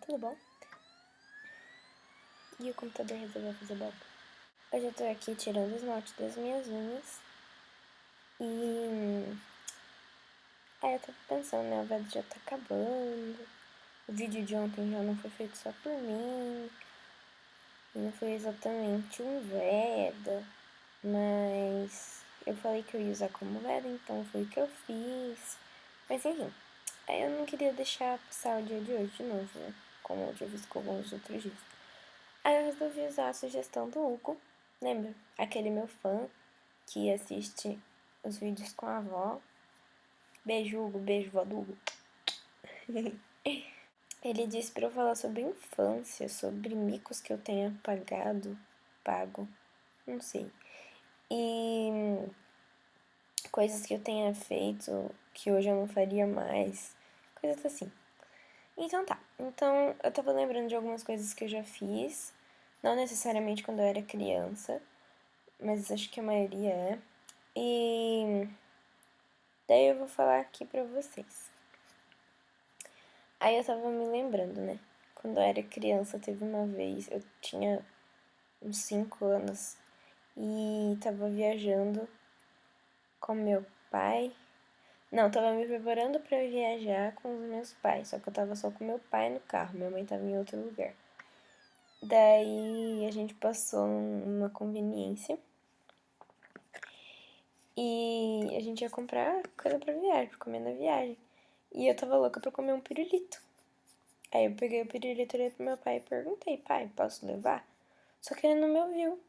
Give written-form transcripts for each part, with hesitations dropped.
tudo bom? E o computador resolveu fazer barulho. Hoje eu tô aqui tirando o esmalte das minhas unhas. E aí eu tava pensando, né, o vídeo já tá acabando. O vídeo de ontem já não foi feito só por mim. E não foi exatamente um veda. Mas eu falei que eu ia usar como veda, então foi o que eu fiz. Mas enfim, aí eu não queria deixar passar o dia de hoje de novo, né? Como eu já fiz com alguns outros dias. Aí eu resolvi usar a sugestão do Hugo, lembra? Aquele meu fã que assiste os vídeos com a avó. Beijo, Hugo, beijo, vó do Hugo. Ele disse pra eu falar sobre infância, sobre micos que eu tenha pago, não sei. E coisas que eu tenha feito que hoje eu não faria mais, coisas assim. Então tá, então eu tava lembrando de algumas coisas que eu já fiz, não necessariamente quando eu era criança, mas acho que a maioria é. E daí eu vou falar aqui pra vocês. Aí eu tava me lembrando, né? Quando eu era criança, teve uma vez, eu tinha uns 5 anos e tava viajando com meu pai. Não, tava me preparando pra viajar com os meus pais, só que eu tava só com meu pai no carro, minha mãe tava em outro lugar. Daí a gente passou numa conveniência e a gente ia comprar coisa pra viagem, pra comer na viagem. E eu tava louca pra comer um pirulito. Aí eu peguei o pirulito, olhei pro meu pai e perguntei, pai, posso levar? Só que ele não me ouviu.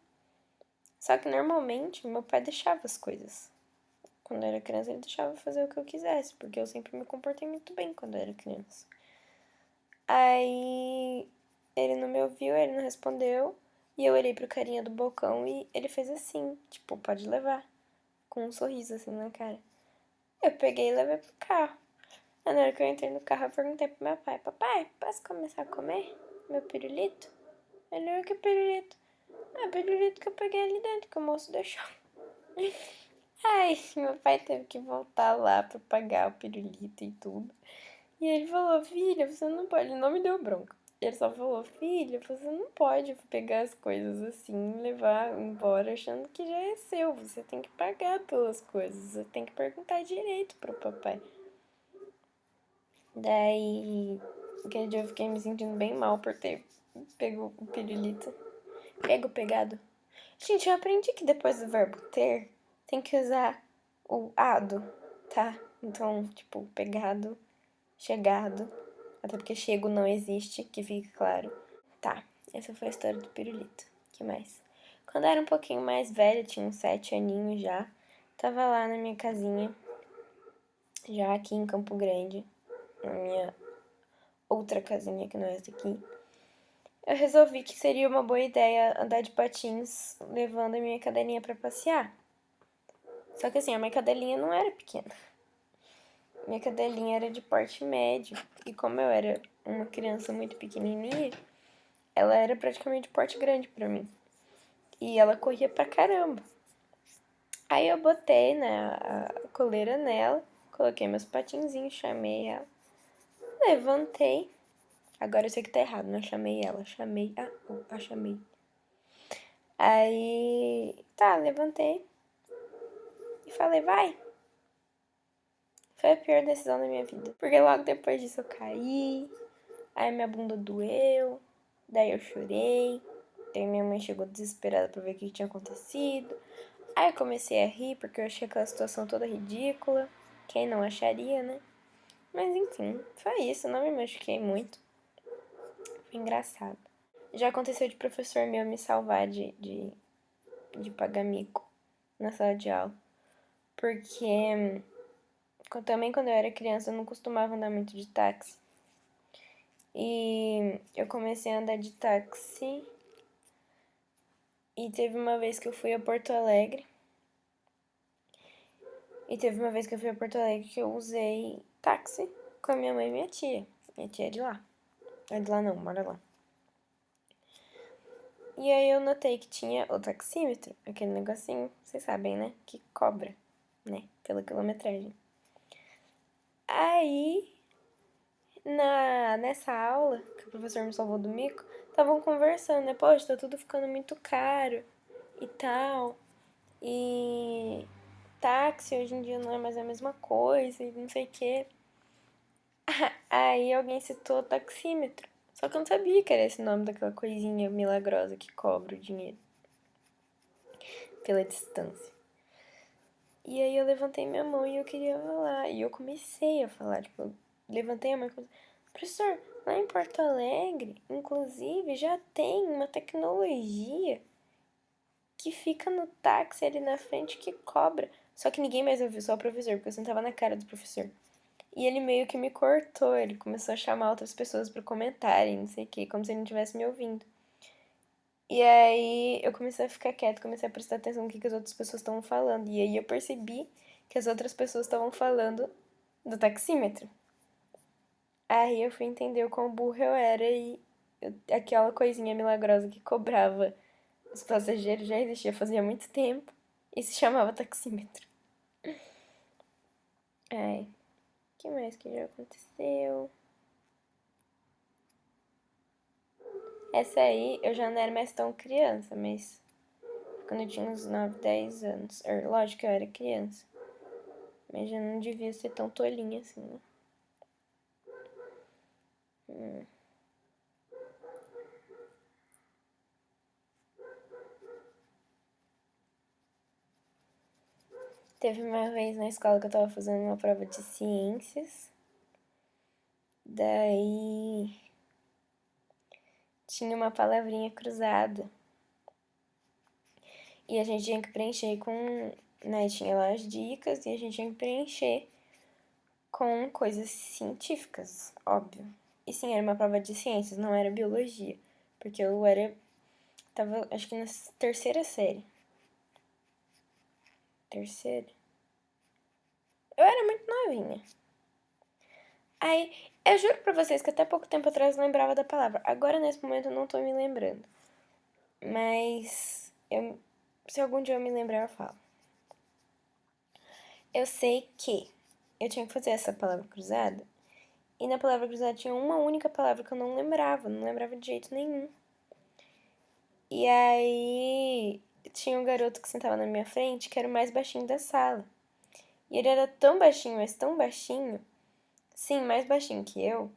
Só que normalmente meu pai deixava as coisas. Quando eu era criança, ele deixava fazer o que eu quisesse, porque eu sempre me comportei muito bem quando eu era criança. Aí ele não me ouviu, ele não respondeu, e eu olhei pro carinha do balcão e ele fez assim, tipo, pode levar, com um sorriso assim na cara. Eu peguei e levei pro carro. Aí na hora que eu entrei no carro, eu perguntei pro meu pai, papai, posso começar a comer meu pirulito? Ele, o que pirulito? Ah, pirulito que eu peguei ali dentro, que o moço deixou. Ai, meu pai teve que voltar lá pra pagar o pirulito e tudo. E ele falou, filha, você não pode. Ele não me deu bronca. Ele só falou, filha, você não pode pegar as coisas assim e levar embora achando que já é seu. Você tem que pagar pelas coisas. Você tem que perguntar direito pro papai. Daí, aquele dia eu fiquei me sentindo bem mal por ter pego o pirulito. Pegado. Gente, eu aprendi que depois do verbo ter, tem que usar o ado, tá? Então, tipo, pegado, chegado. Até porque chego não existe, que fique claro. Tá, essa foi a história do pirulito. Que mais? Quando eu era um pouquinho mais velha, tinha uns 7 aninhos já, tava lá na minha casinha, já aqui em Campo Grande, na minha outra casinha que não é essa aqui. Eu resolvi que seria uma boa ideia andar de patins levando a minha cadelinha pra passear. Só que assim, a minha cadelinha não era pequena. Minha cadelinha era de porte médio. E como eu era uma criança muito pequenininha, ela era praticamente de porte grande pra mim. E ela corria pra caramba. Aí eu botei, né, a coleira nela, coloquei meus patinzinhos, chamei ela, levantei. Agora eu sei que tá errado, não chamei ela, chamei chamei. Aí, tá, levantei e falei, vai. Foi a pior decisão da minha vida. Porque logo depois disso eu caí, aí minha bunda doeu, daí eu chorei, daí minha mãe chegou desesperada pra ver o que tinha acontecido. Aí eu comecei a rir porque eu achei aquela situação toda ridícula. Quem não acharia, né? Mas enfim, foi isso, não me machuquei muito. Foi engraçado. Já aconteceu de professor meu me salvar de pagar mico na sala de aula. Porque também quando eu era criança eu não costumava andar muito de táxi. E eu comecei a andar de táxi. E teve uma vez que eu fui a Porto Alegre. Que eu usei táxi com a minha mãe e minha tia. Minha tia é de lá. É de lá não, mora lá. E aí eu notei que tinha o taxímetro, aquele negocinho, vocês sabem, né? Que cobra, né? Pela quilometragem. Aí, nessa aula, que o professor me salvou do mico, estavam conversando, né? Poxa, tá tudo ficando muito caro e tal. E táxi hoje em dia não é mais a mesma coisa e não sei o quê. Aí alguém citou taxímetro. Só que eu não sabia que era esse nome daquela coisinha milagrosa que cobra o dinheiro pela distância. E aí eu levantei minha mão e eu queria falar. E eu comecei a falar, tipo, eu levantei a mão e falei, professor, lá em Porto Alegre, inclusive, já tem uma tecnologia que fica no táxi ali na frente que cobra. Só que ninguém mais ouviu, só o professor, porque eu sentava na cara do professor. E ele meio que me cortou, ele começou a chamar outras pessoas pra comentarem, não sei o que, como se ele não estivesse me ouvindo. E aí eu comecei a ficar quieta, comecei a prestar atenção no que as outras pessoas estavam falando. E aí eu percebi que as outras pessoas estavam falando do taxímetro. Aí eu fui entender o quão burro eu era e aquela coisinha milagrosa que cobrava os passageiros já existia fazia muito tempo e se chamava taxímetro. Ai, o que mais que já aconteceu? Essa aí eu já não era mais tão criança, mas quando eu tinha uns 9, 10 anos. Lógico que eu era criança. Mas já não devia ser tão tolinha assim, né? Teve uma vez na escola que eu tava fazendo uma prova de ciências. Daí tinha uma palavrinha cruzada. E a gente tinha que preencher com. Né, tinha lá as dicas e a gente tinha que preencher com coisas científicas, óbvio. E sim, era uma prova de ciências, não era biologia. Porque eu era. Tava, acho que na terceira série. Terceira? Eu era muito novinha. Aí, eu juro pra vocês que até pouco tempo atrás eu lembrava da palavra. Agora, nesse momento, eu não tô me lembrando. Mas, se algum dia eu me lembrar, eu falo. Eu sei que eu tinha que fazer essa palavra cruzada. E na palavra cruzada tinha uma única palavra que eu não lembrava de jeito nenhum. E aí, tinha um garoto que sentava na minha frente que era o mais baixinho da sala. E ele era tão baixinho, mas tão baixinho, sim, mais baixinho que eu,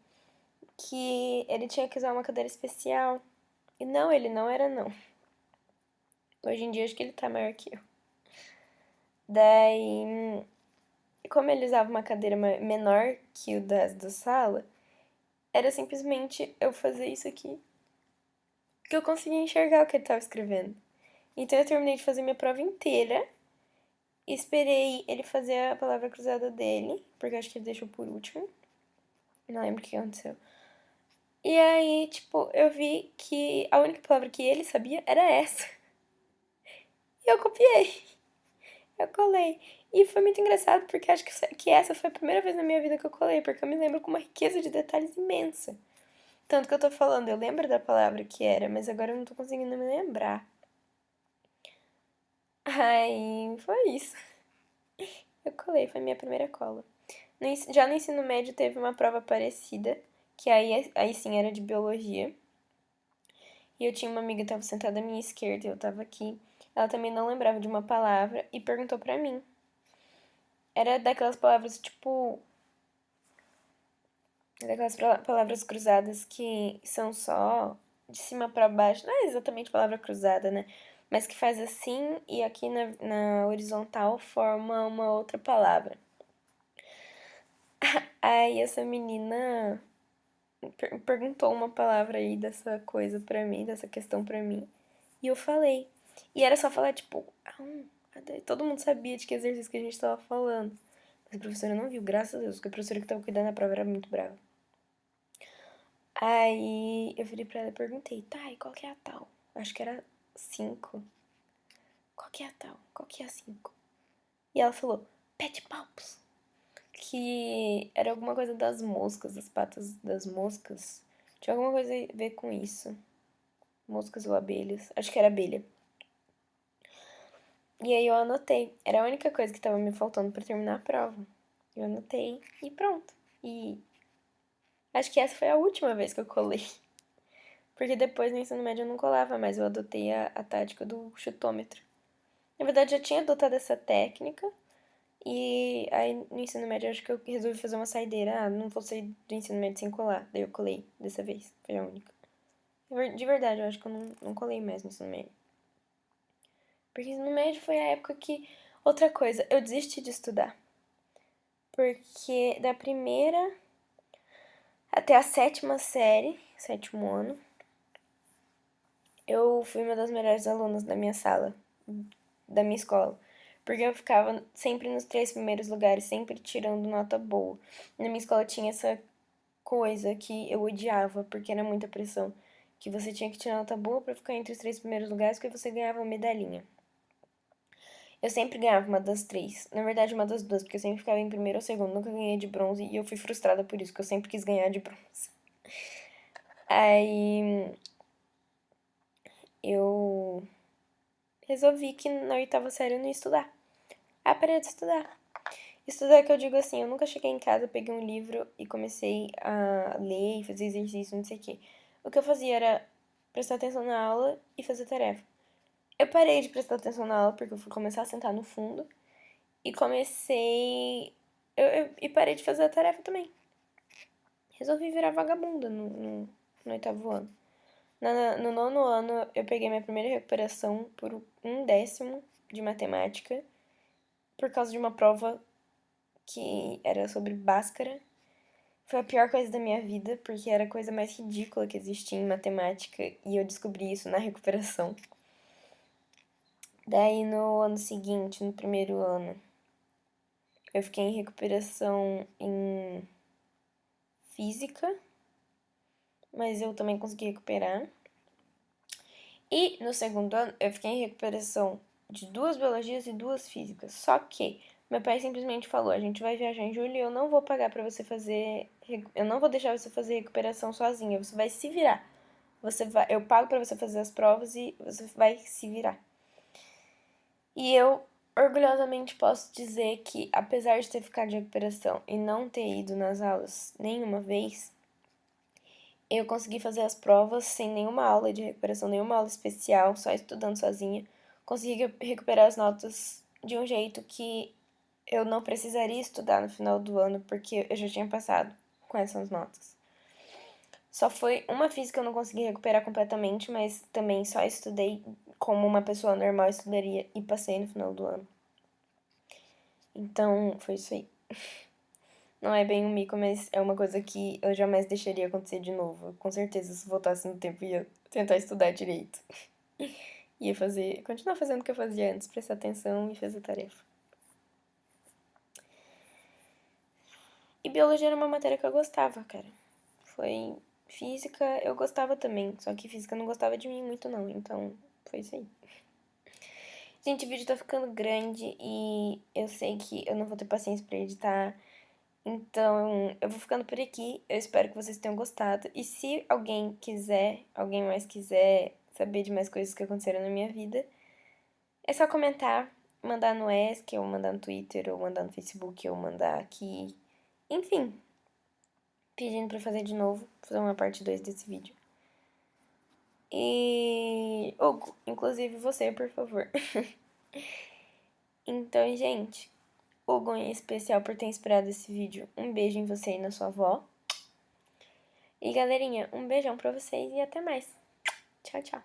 que ele tinha que usar uma cadeira especial. E não, ele não era não. Hoje em dia acho que ele tá maior que eu. Daí, como ele usava uma cadeira menor que o da sala, era simplesmente eu fazer isso aqui que eu conseguia enxergar o que ele tava escrevendo. Então eu terminei de fazer minha prova inteira, esperei ele fazer a palavra cruzada dele, porque eu acho que ele deixou por último. Não lembro o que aconteceu. E aí, tipo, eu vi que a única palavra que ele sabia era essa. E eu copiei. Eu colei. E foi muito engraçado, porque acho que essa foi a primeira vez na minha vida que eu colei, porque eu me lembro com uma riqueza de detalhes imensa. Tanto que eu tô falando, eu lembro da palavra que era, mas agora eu não tô conseguindo me lembrar. Aí, foi isso. Eu colei, foi minha primeira cola. Já no ensino médio teve uma prova parecida, que aí sim era de biologia. E eu tinha uma amiga que tava sentada à minha esquerda e eu tava aqui. Ela também não lembrava de uma palavra e perguntou pra mim. Era daquelas palavras tipo. Daquelas palavras cruzadas que são só de cima pra baixo. Não é exatamente palavra cruzada, né? Mas que faz assim e aqui na horizontal forma uma outra palavra. Aí essa menina perguntou uma palavra aí dessa coisa pra mim, dessa questão pra mim. E eu falei. E era só falar, tipo, todo mundo sabia de que exercício que a gente tava falando. Mas a professora não viu, graças a Deus, porque a professora que tava cuidando da prova era muito brava. Aí eu virei pra ela e perguntei, tá, e qual que é a tal? Acho que era 5. Qual que é a tal? Qual que é a 5? E ela falou, pé de palpos. Que era alguma coisa das moscas, das patas das moscas. Tinha alguma coisa a ver com isso. Moscas ou abelhas. Acho que era abelha. E aí eu anotei. Era a única coisa que tava me faltando pra terminar a prova. Eu anotei e pronto. E Acho que essa foi a última vez que eu colei. Porque depois no ensino médio eu não colava mais, eu adotei a tática do chutômetro. Na verdade, eu já tinha adotado essa técnica. E aí no ensino médio eu acho que eu resolvi fazer uma saideira. Ah, não vou sair do ensino médio sem colar. Daí eu colei dessa vez. Foi a única. De verdade, eu acho que eu não colei mais no ensino médio. Porque no ensino médio foi a época que. Outra coisa, eu desisti de estudar. Porque da primeira até a sétima série, sétimo ano, eu fui uma das melhores alunas da minha sala, da minha escola. Porque eu ficava sempre nos 3 primeiros lugares, sempre tirando nota boa. Na minha escola tinha essa coisa que eu odiava, porque era muita pressão. Que você tinha que tirar nota boa pra ficar entre os 3 primeiros lugares, porque você ganhava uma medalhinha. Eu sempre ganhava uma das 3. Na verdade, uma das 2, porque eu sempre ficava em primeiro ou segundo. Nunca ganhei de bronze e eu fui frustrada por isso, que eu sempre quis ganhar de bronze. Aí eu resolvi que na oitava série eu não ia estudar. Aí parei de estudar. Estudar que eu digo assim, eu nunca cheguei em casa, peguei um livro e comecei a ler e fazer exercício, não sei o quê. O que eu fazia era prestar atenção na aula e fazer tarefa. Eu parei de prestar atenção na aula porque eu fui começar a sentar no fundo e comecei. E parei de fazer a tarefa também. Resolvi virar vagabunda no oitavo ano. No nono ano, eu peguei minha primeira recuperação por 1/10 de matemática, por causa de uma prova que era sobre Bhaskara. Foi a pior coisa da minha vida, porque era a coisa mais ridícula que existia em matemática, e eu descobri isso na recuperação. Daí, no ano seguinte, no primeiro ano, eu fiquei em recuperação em física, mas eu também consegui recuperar. E no segundo ano, eu fiquei em recuperação de 2 biologias e 2 físicas. Só que meu pai simplesmente falou: a gente vai viajar em julho e eu não vou pagar pra você fazer. Eu não vou deixar você fazer recuperação sozinha. Você vai se virar. Eu pago pra você fazer as provas e você vai se virar. E eu orgulhosamente posso dizer que, apesar de ter ficado de recuperação e não ter ido nas aulas nenhuma vez, eu consegui fazer as provas sem nenhuma aula de recuperação, nenhuma aula especial, só estudando sozinha. Consegui recuperar as notas de um jeito que eu não precisaria estudar no final do ano, porque eu já tinha passado com essas notas. Só foi uma física que eu não consegui recuperar completamente, mas também só estudei como uma pessoa normal estudaria e passei no final do ano. Então, foi isso aí. Não é bem um mico, mas é uma coisa que eu jamais deixaria acontecer de novo. Com certeza, se voltasse no tempo, ia tentar estudar direito. Ia continuar fazendo o que eu fazia antes, prestar atenção e fazer tarefa. E biologia era uma matéria que eu gostava, cara. Foi física, eu gostava também, só que física não gostava de mim muito não, então foi isso aí. Gente, o vídeo tá ficando grande e eu sei que eu não vou ter paciência pra editar. Então, eu vou ficando por aqui. Eu espero que vocês tenham gostado. E se alguém mais quiser saber de mais coisas que aconteceram na minha vida, é só comentar, mandar no ESC, ou mandar no Twitter, ou mandar no Facebook, ou mandar aqui. Enfim, pedindo pra fazer de novo, fazer uma parte 2 desse vídeo. E, Hugo, inclusive você, por favor. Então, gente, Hugo em especial por ter inspirado esse vídeo. Um beijo em você e na sua avó. E galerinha, um beijão pra vocês e até mais. Tchau, tchau.